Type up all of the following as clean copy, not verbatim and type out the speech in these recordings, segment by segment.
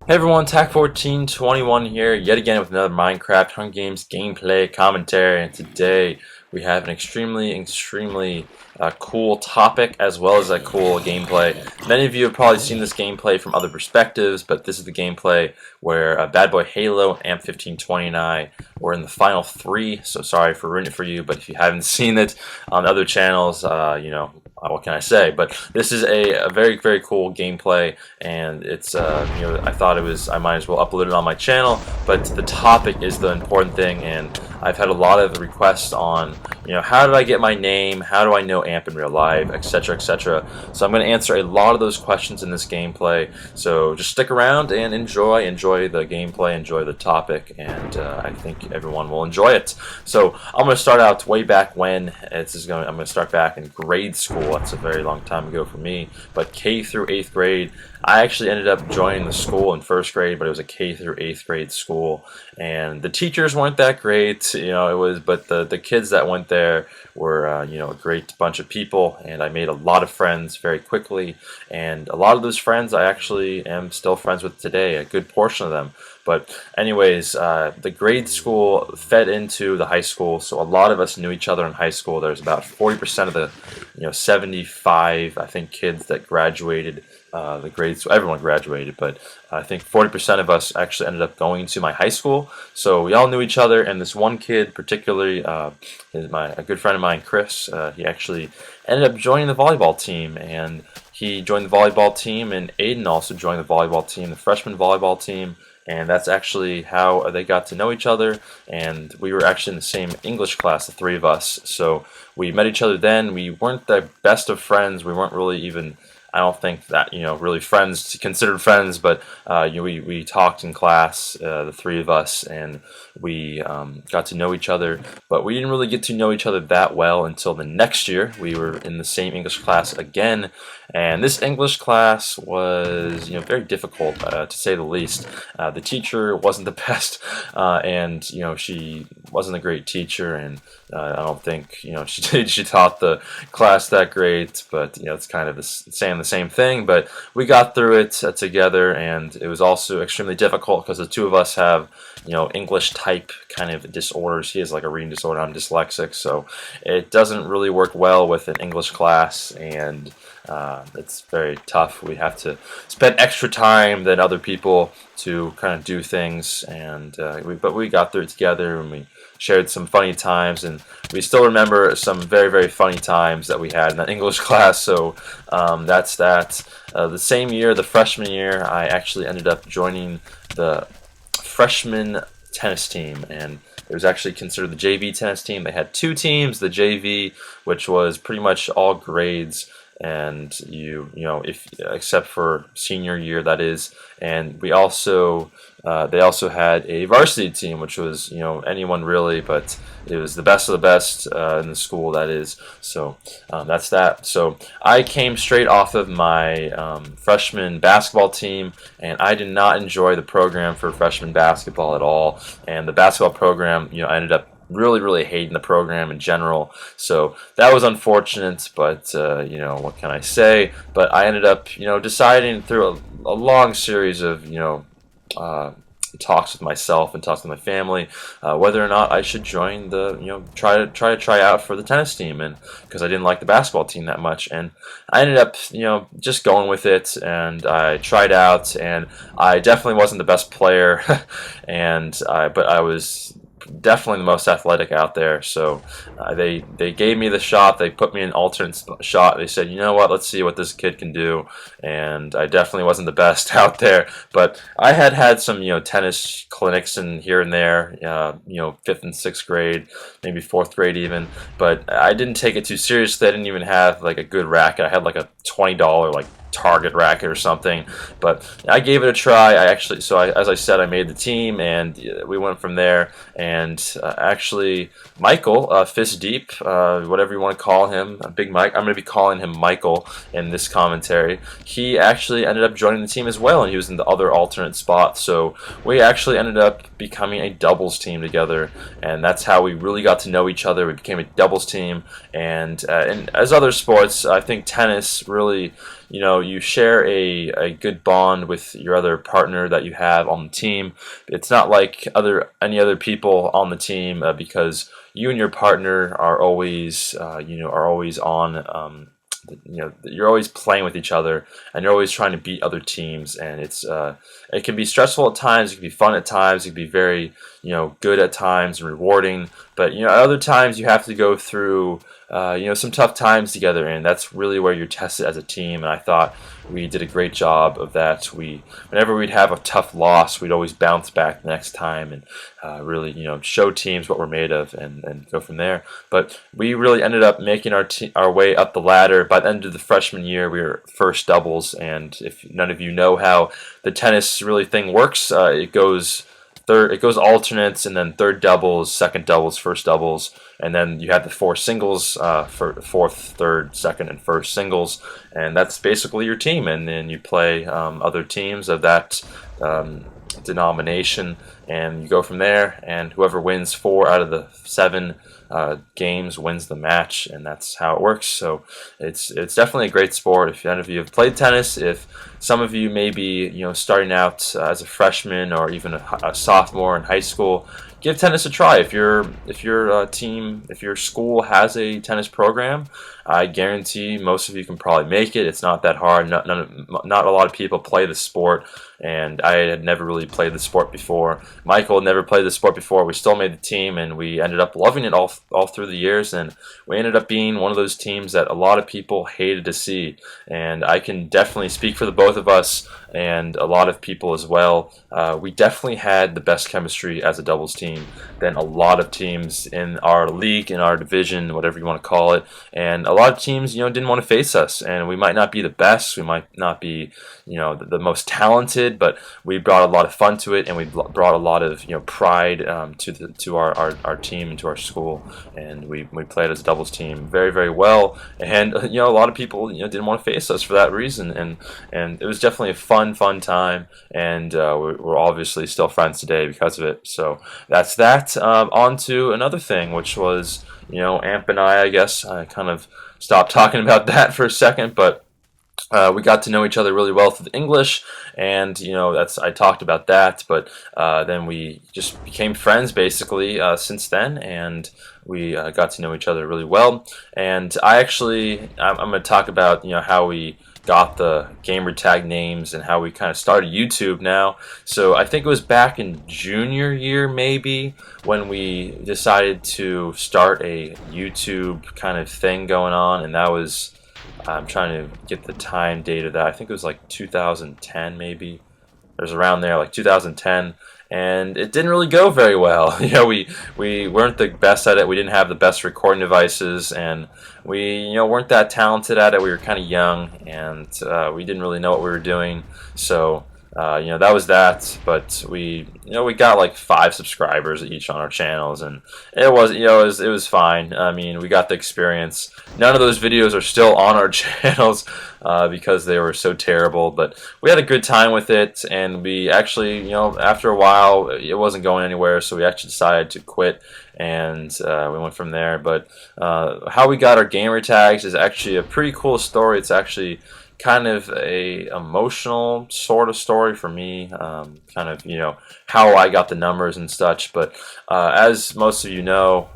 Hey everyone, TAC1421 here, yet again with another Minecraft Hunger Games gameplay commentary, and today we have an extremely cool topic as well as a cool gameplay. Many of you have probably seen this gameplay from other perspectives, but this is the gameplay where Bad Boy Halo, Amp1520, and I were in the final three, so sorry for ruining it for you, but if you haven't seen it on other channels, what can I say? But this is a very cool gameplay, and it's I thought I might as well upload it on my channel. But the topic is the important thing, and I've had a lot of requests on how did I get my name, how do I know Amp in real life, etc. etc. So I'm going to answer a lot of those questions in this gameplay. So just stick around and enjoy the gameplay, enjoy the topic, and I think everyone will enjoy it. So I'm going to start out way back when. I'm going to start back in grade school. That's a very long time ago for me, but K through 8th grade. I actually ended up joining the school in 1st grade, but it was a K through 8th grade school, and the teachers weren't that great, but the kids that went there were, a great bunch of people, and I made a lot of friends very quickly, and a lot of those friends I actually am still friends with today, a good portion of them. But anyways, the grade school fed into the high school, so a lot of us knew each other in high school. There's about 40% of the 75, I think, kids that graduated the grade school. Everyone graduated, but I think 40% of us actually ended up going to my high school. So we all knew each other, and this one kid particularly, a good friend of mine, Chris, he actually ended up joining the volleyball team, and he joined the volleyball team, and Aiden also joined the volleyball team, the freshman volleyball team. And that's actually how they got to know each other, and we were actually in the same English class, the three of us. So we met each other then. We weren't the best of friends. We weren't really even, I don't think that, really friends, considered friends, but we talked in class, the three of us, and we got to know each other, but we didn't really get to know each other that well until the next year. We were in the same English class again, and this English class was, very difficult, to say the least. The teacher wasn't the best, and, she wasn't a great teacher, and I don't think, she taught the class that great, but, it's kind of saying the same thing, but we got through it together, and it was also extremely difficult because the two of us have, English type kind of disorders. He has like a reading disorder, I'm dyslexic, so it doesn't really work well with an English class, and it's very tough. We have to spend extra time than other people to kind of do things, and but we got through it together, and we shared some funny times, and we still remember some very funny times that we had in that English class. So that's that. The same year, the freshman year, I actually ended up joining the freshman tennis team, and it was actually considered the JV tennis team. They had two teams, the JV, which was pretty much all grades, and if except for senior year, that is, and we also they also had a varsity team, which was anyone really, but it was the best of the best in the school, that is. So that's that. So I came straight off of my freshman basketball team, and I did not enjoy the program for freshman basketball at all. And the basketball program, I ended up really hating the program in general, so that was unfortunate, but what can I say? But I ended up deciding through a long series of talks with myself and talks with my family whether or not I should join the try out for the tennis team, and because I didn't like the basketball team that much, and I ended up just going with it, and I tried out, and I definitely wasn't the best player but I was definitely the most athletic out there. So they gave me the shot. They put me in alternate shot. They said, you know what, let's see what this kid can do. And I definitely wasn't the best out there, but I had some tennis clinics in here and there, 5th and 6th grade, maybe 4th grade even, but I didn't take it too seriously. I didn't even have like a good racket. I had like a $20 like Target racket or something, but I gave it a try. As I said, I made the team, and we went from there. And actually, Michael, FiSTDeep, whatever you want to call him, Big Mike, I'm going to be calling him Michael in this commentary. He actually ended up joining the team as well, and he was in the other alternate spot. So we actually ended up becoming a doubles team together, and that's how we really got to know each other. We became a doubles team, and as other sports, I think tennis really you share a good bond with your other partner that you have on the team. It's not like any other people on the team, because you and your partner are always on. You're always playing with each other, and you're always trying to beat other teams, and it can be stressful at times, it can be fun at times, it can be very good at times and rewarding, but at other times you have to go through some tough times together, and that's really where you're tested as a team. And I thought we did a great job of that. Whenever we'd have a tough loss, we'd always bounce back the next time and really show teams what we're made of, and go from there. But we really ended up making our way up the ladder. By the end of the freshman year, we were first doubles, and if none of you know how the tennis really thing works, it goes alternates, and then third doubles, second doubles, first doubles, and then you have the four singles for fourth, third, second, and first singles, and that's basically your team. And then you play other teams of that denomination, and you go from there, and whoever wins 4 out of the 7 games wins the match, and that's how it works. So it's definitely a great sport. If any of you have played tennis, if some of you may be starting out as a freshman or even a sophomore in high school, give tennis a try. If your school has a tennis program, I guarantee most of you can probably make it. It's not that hard. Not a lot of people play the sport, and I had never really played the sport before. Michael had never played the sport before. We still made the team, and we ended up loving it all through the years, and we ended up being one of those teams that a lot of people hated to see. And I can definitely speak for the both of us and a lot of people as well. We definitely had the best chemistry as a doubles team than a lot of teams in our league, in our division, whatever you want to call it. And a lot of teams, didn't want to face us, and we might not be the best, we might not be, the most talented, but we brought a lot of fun to it, and we brought a lot of, pride to our team and to our school, and we played as a doubles team very, very well. And a lot of people, didn't want to face us for that reason, and it was definitely a fun time, and we're obviously still friends today because of it. So that's that. On to another thing, which was, Amp and I guess I kind of stopped talking about that for a second, but we got to know each other really well through the English, and I talked about that, but then we just became friends basically since then, and we got to know each other really well. And I'm going to talk about how we got the Gamertag names and how we kind of started YouTube now. So I think it was back in junior year maybe when we decided to start a YouTube kind of thing going on, and that was, I'm trying to get the time date of that. I think it was like 2010 maybe. It was around there, like 2010. And it didn't really go very well. We weren't the best at it. We didn't have the best recording devices, and we weren't that talented at it. We were kind of young, and we didn't really know what we were doing. So that was that. But we got like 5 subscribers each on our channels, and it was fine. I mean, we got the experience. None of those videos are still on our channels because they were so terrible, but we had a good time with it, and we actually, after a while, it wasn't going anywhere, so we actually decided to quit, and we went from there. But how we got our gamer tags is actually a pretty cool story. It's actually kind of a emotional sort of story for me, kind of how I got the numbers and such. But as most of you know,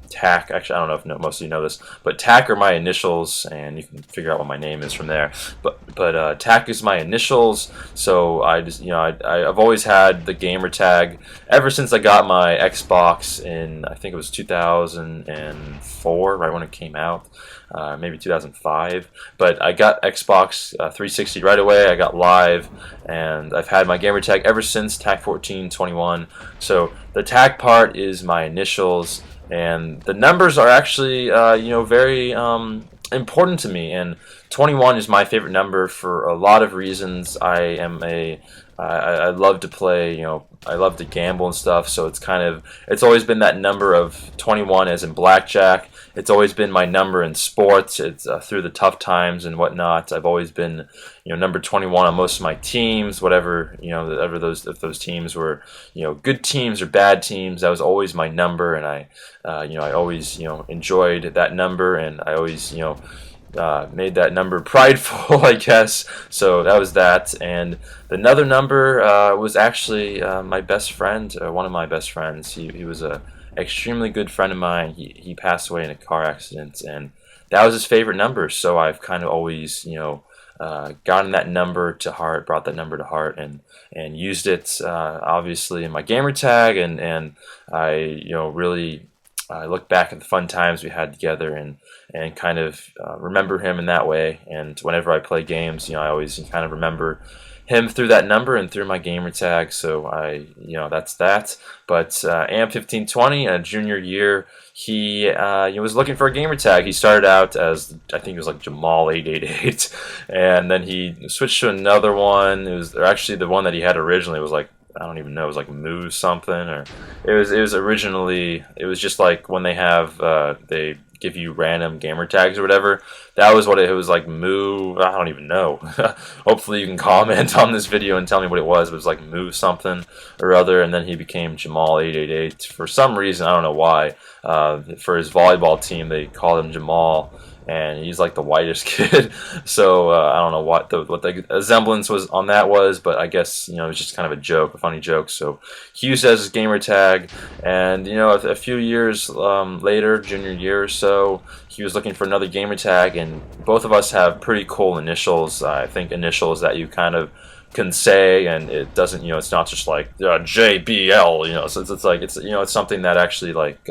TAC, actually I don't know if most of you know this, but TAC are my initials, and you can figure out what my name is from there. But TAC is my initials, so I just I've always had the gamer tag ever since I got my Xbox in, I think it was 2004, right when it came out. Maybe 2005, but I got Xbox 360 right away. I got Live, and I've had my gamer tag ever since, TAC 1421. So the tag part is my initials, and the numbers are actually very important to me, and 21 is my favorite number for a lot of reasons. I love to play, I love to gamble and stuff, so it's always been that number of 21 as in blackjack. It's always been my number in sports. It's through the tough times and whatnot. I've always been, number 21 on most of my teams, whatever, if those teams were, good teams or bad teams, that was always my number, and I always, enjoyed that number, and I always, made that number prideful, I guess. So that was that. And another number was actually my best friend, one of my best friends. He was a extremely good friend of mine. He passed away in a car accident, and that was his favorite number. So I've kind of always, gotten that number to heart, brought that number to heart, and used it obviously in my gamer tag, and I really I look back at the fun times we had together, and kind of remember him in that way. And whenever I play games, I always kind of remember him through that number and through my gamer tag. So that's that. But AM1520, a junior year, he was looking for a gamer tag. He started out as, I think it was like Jamal888, and then he switched to another one. It was actually the one that he had originally was like, I don't even know, it was like Move something, or it was originally, it was just like when they have they give you random gamer tags or whatever. That was what it was like. Move, I don't even know. Hopefully you can comment on this video and tell me what it was. It was like Move something or other, and then he became Jamal888 for some reason. I don't know why. For his volleyball team, they called him Jamal, and he's like the whitest kid. So I don't know what the resemblance was on that was, but I guess it was just kind of a joke, a funny joke. So he used it as his gamer tag, and a few years later, junior year or so, he was looking for another gamer tag, and both of us have pretty cool initials. I think initials that you kind of can say, and it doesn't, it's not just like JBL, so it's like it's something that actually like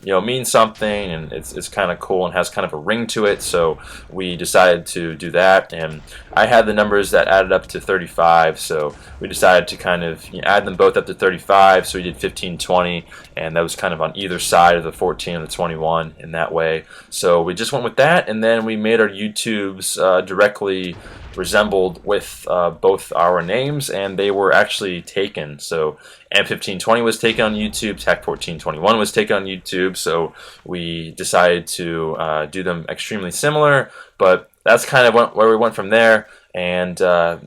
means something, and it's kind of cool and has kind of a ring to it. So we decided to do that, and I had the numbers that added up to 35, so we decided to kind of add them both up to 35. So we did 1520, and that was kind of on either side of the 14 and the 21 in that way. So we just went with that, and then we made our YouTubes directly resembled with both our names, and they were actually taken. So M1520 was taken on YouTube, Tech1421 was taken on YouTube, so we decided to do them extremely similar, but that's kind of where we went from there. And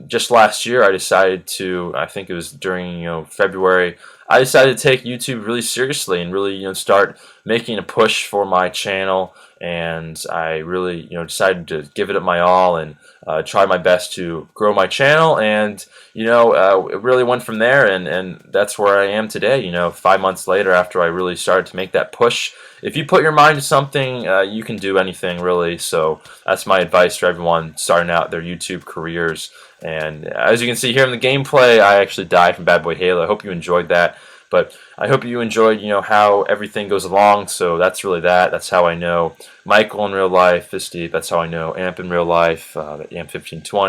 just last year I decided to, I think it was during February, I decided to take YouTube really seriously and really start making a push for my channel, and I really decided to give it my all and try my best to grow my channel, and it really went from there, and that's where I am today. 5 months later, after I really started to make that push. If you put your mind to something, you can do anything really. So that's my advice for everyone starting out their YouTube careers. And as you can see here in the gameplay, I actually died from Bad Boy Halo. I hope you enjoyed that. But I hope you enjoyed, how everything goes along. So that's really that. That's how I know Michael in real life, FiSTDeep. That's how I know Amp in real life, Amp1520.